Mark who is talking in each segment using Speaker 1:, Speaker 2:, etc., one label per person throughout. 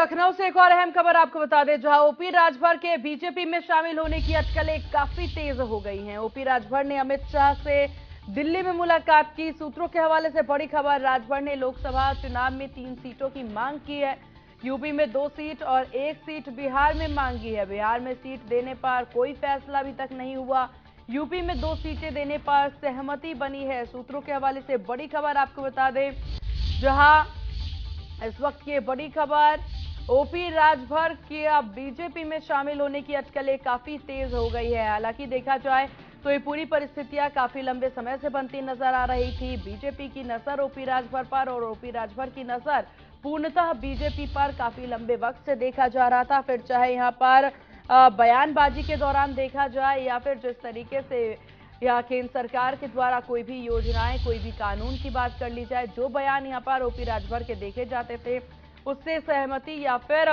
Speaker 1: लखनऊ से एक और अहम खबर आपको बता दें, जहां ओपी राजभर के बीजेपी में शामिल होने की अटकलें काफी तेज हो गई हैं। ओपी राजभर ने अमित शाह से दिल्ली में मुलाकात की। सूत्रों के हवाले से बड़ी खबर, राजभर ने लोकसभा चुनाव में 3 सीटों की मांग की है। यूपी में 2 सीट और 1 सीट बिहार में मांगी है। बिहार में सीट देने पर कोई फैसला अभी तक नहीं हुआ। यूपी में 2 सीटें देने पर सहमति बनी है। सूत्रों के हवाले से बड़ी खबर आपको बता दें, जहां इस वक्त की बड़ी खबर, ओपी राजभर के अब बीजेपी में शामिल होने की अटकलें काफी तेज हो गई है। हालांकि देखा जाए तो ये पूरी परिस्थितियां काफी लंबे समय से बनती नजर आ रही थी। बीजेपी की नजर ओपी राजभर पर और ओपी राजभर की नजर पूर्णतः बीजेपी पर काफी लंबे वक्त से देखा जा रहा था। फिर चाहे यहां पर बयानबाजी के दौरान देखा जाए या फिर जिस तरीके से या केंद्र सरकार के द्वारा कोई भी योजनाएं, कोई भी कानून की बात कर ली जाए, जो बयान यहां पर ओपी राजभर के देखे जाते थे उससे सहमति या फिर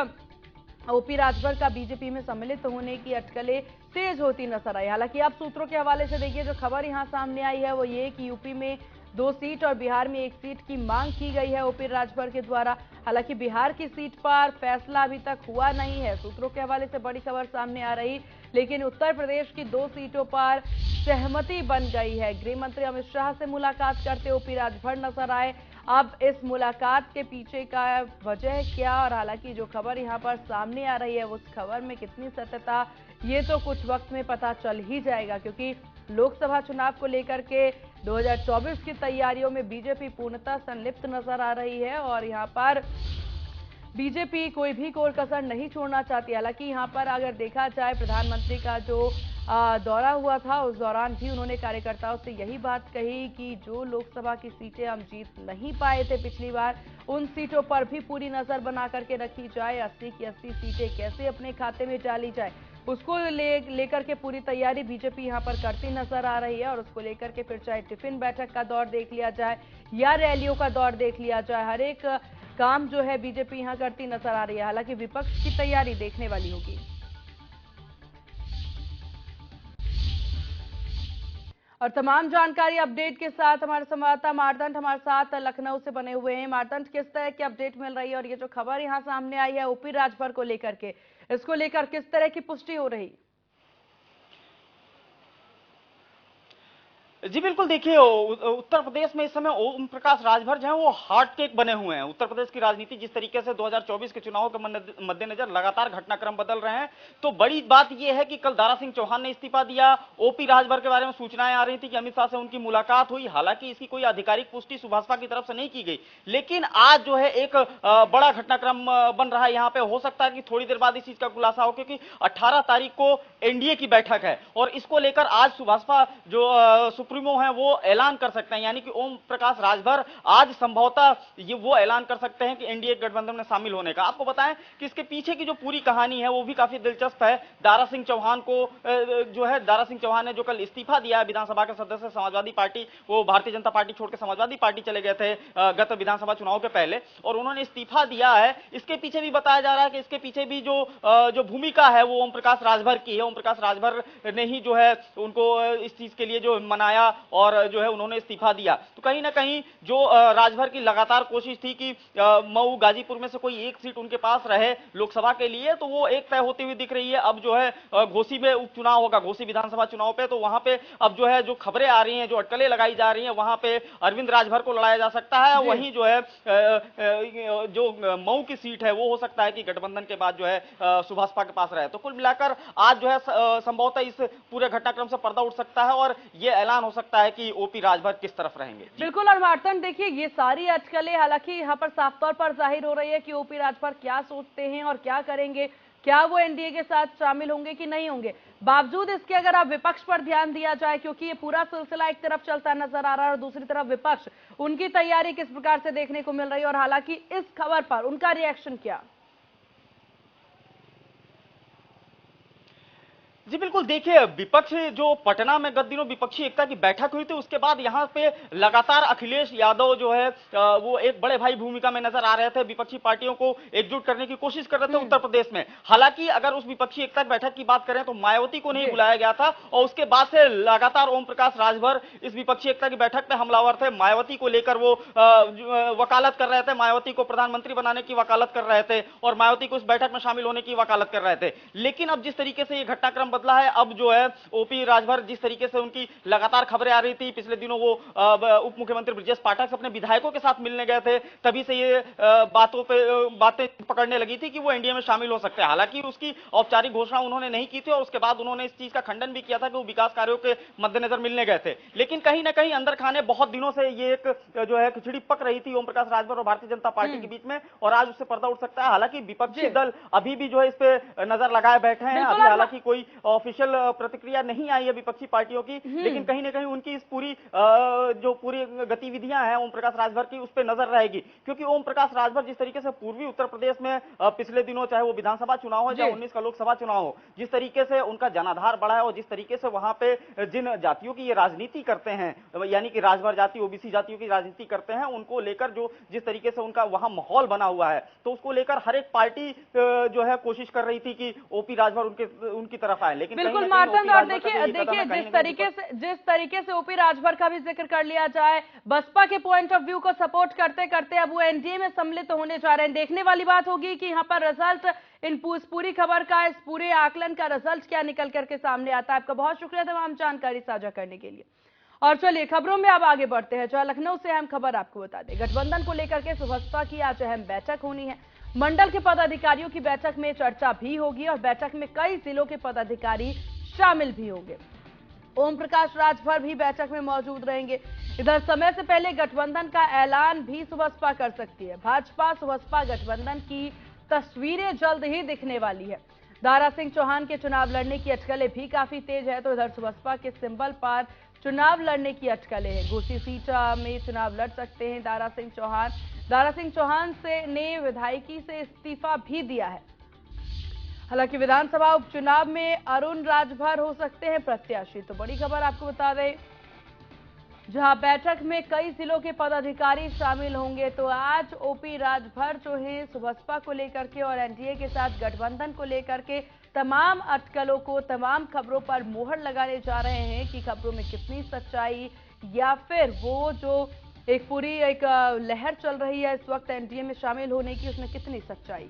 Speaker 1: ओपी राजभर का बीजेपी में सम्मिलित होने की अटकलें तेज होती नजर आई। हालांकि अब सूत्रों के हवाले से देखिए, जो खबर यहां सामने आई है वो ये कि यूपी में 2 सीट और बिहार में 1 सीट की मांग की गई है ओपी राजभर के द्वारा। हालांकि बिहार की सीट पर फैसला अभी तक हुआ नहीं है। सूत्रों के हवाले से बड़ी खबर सामने आ रही, लेकिन उत्तर प्रदेश की 2 सीटों पर सहमति बन गई है। गृह मंत्री अमित शाह से मुलाकात करते ओपी राजभर नजर आए। अब इस मुलाकात के पीछे का वजह क्या, और हालांकि जो खबर यहां पर सामने आ रही है उस खबर में कितनी सत्यता, ये तो कुछ वक्त में पता चल ही जाएगा, क्योंकि लोकसभा चुनाव को लेकर के 2024 की तैयारियों में बीजेपी पूर्णतः संलिप्त नजर आ रही है और यहां पर बीजेपी कोई भी कोर कसर नहीं छोड़ना चाहती। हालांकि यहां पर अगर देखा जाए, प्रधानमंत्री का जो दौरा हुआ था उस दौरान भी उन्होंने कार्यकर्ताओं से यही बात कही कि जो लोकसभा की सीटें हम जीत नहीं पाए थे पिछली बार, उन सीटों पर भी पूरी नजर बना करके रखी जाए। 80 की 80 सीटें कैसे अपने खाते में डाली जाए, उसको लेकर के पूरी तैयारी बीजेपी यहां पर करती नजर आ रही है। और उसको लेकर के फिर चाहे टिफिन बैठक का दौर देख लिया जाए या रैलियों का दौर देख लिया जाए, हर एक काम जो है बीजेपी यहां करती नजर आ रही है। हालांकि विपक्ष की तैयारी देखने वाली होगी। और तमाम जानकारी अपडेट के साथ हमारे संवाददाता मारदंड हमारे साथ लखनऊ से बने हुए हैं। मारदंड, किस तरह की अपडेट मिल रही है और ये जो खबर यहां सामने आई है ओपी राजभर को लेकर के, इसको लेकर किस तरह की पुष्टि हो रही?
Speaker 2: जी बिल्कुल, देखिए उत्तर प्रदेश में इस समय ओम प्रकाश राजभर जो है वो हॉट केक बने हुए हैं। उत्तर प्रदेश की राजनीति जिस तरीके से 2024 के चुनावों के मद्देनजर लगातार घटनाक्रम बदल रहे हैं, तो बड़ी बात यह है कि कल दारा सिंह चौहान ने इस्तीफा दिया। ओपी राजभर के बारे में सूचनाएं आ रही थी कि अमित शाह से उनकी मुलाकात हुई। हालांकि इसकी कोई आधिकारिक पुष्टि सुभाषपा की तरफ से नहीं की गई, लेकिन आज जो है एक बड़ा घटनाक्रम बन रहा है। यहाँ पे हो सकता है कि थोड़ी देर बाद इस चीज का खुलासा हो, क्योंकि 18 तारीख को एनडीए की बैठक है और इसको लेकर आज सुभाषपा जो सुप्रीमो हैं वो ऐलान कर सकते हैं, यानी कि ओम प्रकाश राजभर आज संभवतः ये वो ऐलान कर सकते हैं कि एनडीए गठबंधन में शामिल होने का। आपको बताएं कि इसके पीछे की जो पूरी कहानी है वो भी काफी दिलचस्प है। दारा सिंह चौहान को जो है, दारा सिंह चौहान ने जो कल इस्तीफा दिया है विधानसभा के सदस्य समाजवादी पार्टी, वो भारतीय जनता पार्टी छोड़कर समाजवादी पार्टी चले गए थे गत विधानसभा चुनाव के पहले, और उन्होंने इस्तीफा दिया है। इसके पीछे भी बताया जा रहा है कि इसके पीछे भी जो भूमिका है वो ओम प्रकाश राजभर की है। ओम प्रकाश राजभर ने ही जो है उनको इस चीज के लिए जो मनाया और जो है उन्होंने इस्तीफा दिया। तो कहीं ना कहीं जो राजभर की लगातार कोशिश थी कि मऊ गाजीपुर में से कोई एक सीट उनके पास रहे लोकसभा के लिए, तो वो एक तय होती हुई दिख रही है। अब जो है घोसी में उपचुनाव होगा, घोसी विधानसभा चुनाव पे, तो वहां पे अब जो है जो खबरें आ रही हैं, जो अटकलें लगाई जा रही हैं, वहां पे अरविंद राजभर को लड़ाया जा सकता है। वहीं जो है जो मऊ की सीट है वो हो सकता है कि गठबंधन के बाद जो है सुभाषपा के पास रहे। तो कुल मिलाकर आज जो है संभवतः इस पूरे घटनाक्रम से पर्दा उठ सकता है और ये ऐलान हो सकता है कि ओपी राजभर किस तरफ रहेंगे।
Speaker 1: बिल्कुल। और मार्तन, देखिए ये सारी अटकलें हालांकि यहाँ पर साफ तौर पर जाहिर हो रही है कि ओपी राजभर क्या सोचते हैं और क्या करेंगे, क्या वो एनडीए के साथ शामिल होंगे कि नहीं होंगे। बावजूद इसके अगर आप विपक्ष पर ध्यान दिया जाए, क्योंकि ये पूरा सिलसिला एक तरफ चलता नजर आ रहा है और दूसरी तरफ विपक्ष, उनकी तैयारी किस प्रकार से देखने को मिल रही है और हालांकि इस खबर पर उनका रिएक्शन क्या?
Speaker 2: जी बिल्कुल, देखिए विपक्ष जो पटना में गत दिनों विपक्षी एकता की बैठक हुई थी, उसके बाद यहाँ पे लगातार अखिलेश यादव जो है वो एक बड़े भाई भूमिका में नजर आ रहे थे, विपक्षी पार्टियों को एकजुट करने की कोशिश कर रहे थे उत्तर प्रदेश में। हालांकि अगर उस विपक्षी एकता की बैठक की बात करें तो मायावती को नहीं
Speaker 1: जी।
Speaker 2: बुलाया गया था और उसके बाद से लगातार ओम प्रकाश राजभर इस विपक्षी एकता की बैठक में हमलावर थे। मायावती को लेकर वो वकालत कर रहे थे, मायावती को प्रधानमंत्री बनाने की वकालत कर रहे थे और मायावती को इस बैठक में शामिल होने की वकालत कर रहे थे। लेकिन अब जिस तरीके से ये घटनाक्रम बदला है, अब जो है ओपी राजभर जिस तरीके से उनकी लगातार खबरें आ रही थी, पिछले दिनों वो उप मुख्यमंत्री ब्रजेश पाठक से अपने विधायकों के साथ मिलने गए थे, तभी से ये बातें पकड़ने लगी थी कि वो एनडीए में शामिल हो सकते हैं। हालांकि उसकी औपचारिक घोषणा उन्होंने नहीं की थी और उसके बाद उन्होंने इस चीज का खंडन भी किया था कि वो विकास कार्यों के मद्देनजर मिलने गए थे। लेकिन कहीं ना कहीं अंदर खाने बहुत दिनों से ये एक जो है खिचड़ी पक रही थी ओम प्रकाश राजभर और भारतीय जनता पार्टी के बीच में, और आज उससे पर्दा उठ सकता है। हालांकि विपक्षी दल अभी भी जो है इस पे नजर लगाए बैठे हैं, अभी हालांकि कोई ऑफिशियल प्रतिक्रिया नहीं आई है विपक्षी पार्टियों की, लेकिन कहीं ना कहीं उनकी इस जो पूरी गतिविधियां हैं ओम प्रकाश राजभर की, उस पर नजर रहेगी। क्योंकि ओम प्रकाश राजभर जिस तरीके से पूर्वी उत्तर प्रदेश में पिछले दिनों चाहे वो विधानसभा चुनाव हो चाहे 19 का लोकसभा चुनाव हो, जिस तरीके से उनका जनाधार बढ़ा है और जिस तरीके से वहां पे जिन जातियों की ये राजनीति करते हैं, यानी कि राजभर जाति ओबीसी जातियों की राजनीति करते हैं, उनको लेकर जो जिस तरीके से उनका वहां माहौल बना हुआ है, तो उसको लेकर हर एक पार्टी जो है कोशिश कर रही थी कि ओपी राजभर उनकी तरफ आए। लेकिन
Speaker 1: बिल्कुल मार्तंड, और देखिए जिस तरीके से ओपी राजभर का भी जिक्र कर लिया जाए, बसपा के पॉइंट ऑफ व्यू को सपोर्ट करते करते अब वो एनडीए में सम्मिलित होने जा रहे हैं। देखने वाली बात होगी कि यहाँ पर रिजल्ट इस पूरी खबर का, इस पूरे आकलन का रिजल्ट क्या निकल करके सामने आता है। आपका बहुत शुक्रिया तमाम जानकारी साझा करने के लिए। और चलिए खबरों में अब आगे बढ़ते हैं। जहां लखनऊ से अहम खबर आपको बता दें, गठबंधन को लेकर के सुबह की आज अहम बैठक होनी है। मंडल के पदाधिकारियों की बैठक में चर्चा भी होगी और बैठक में कई जिलों के पदाधिकारी शामिल भी होंगे। ओम प्रकाश राजभर भी बैठक में मौजूद रहेंगे। इधर समय से पहले गठबंधन का ऐलान भी सुबह कर सकती है। भाजपा सुबह गठबंधन की तस्वीरें जल्द ही दिखने वाली है। दारा सिंह चौहान के चुनाव लड़ने की अटकलें भी काफी तेज है, तो इधर सुबह के सिंबल पर चुनाव लड़ने की अटकलें हैं। घोसी सीट में चुनाव लड़ सकते हैं दारा सिंह चौहान। दारा सिंह चौहान ने विधायकी से इस्तीफा भी दिया है। हालांकि विधानसभा उपचुनाव में अरुण राजभर हो सकते हैं प्रत्याशी। तो बड़ी खबर आपको बता दें, जहां बैठक में कई जिलों के पदाधिकारी शामिल होंगे। तो आज ओपी राजभर जो है सुबसपा को लेकर के और एनडीए के साथ गठबंधन को लेकर के तमाम अटकलों को, तमाम खबरों पर मुहर लगाने जा रहे हैं कि खबरों में कितनी सच्चाई, या फिर वो जो एक पूरी लहर चल रही है इस वक्त एनडीए में शामिल होने की, उसमें कितनी सच्चाई।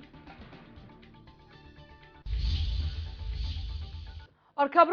Speaker 1: और खबरों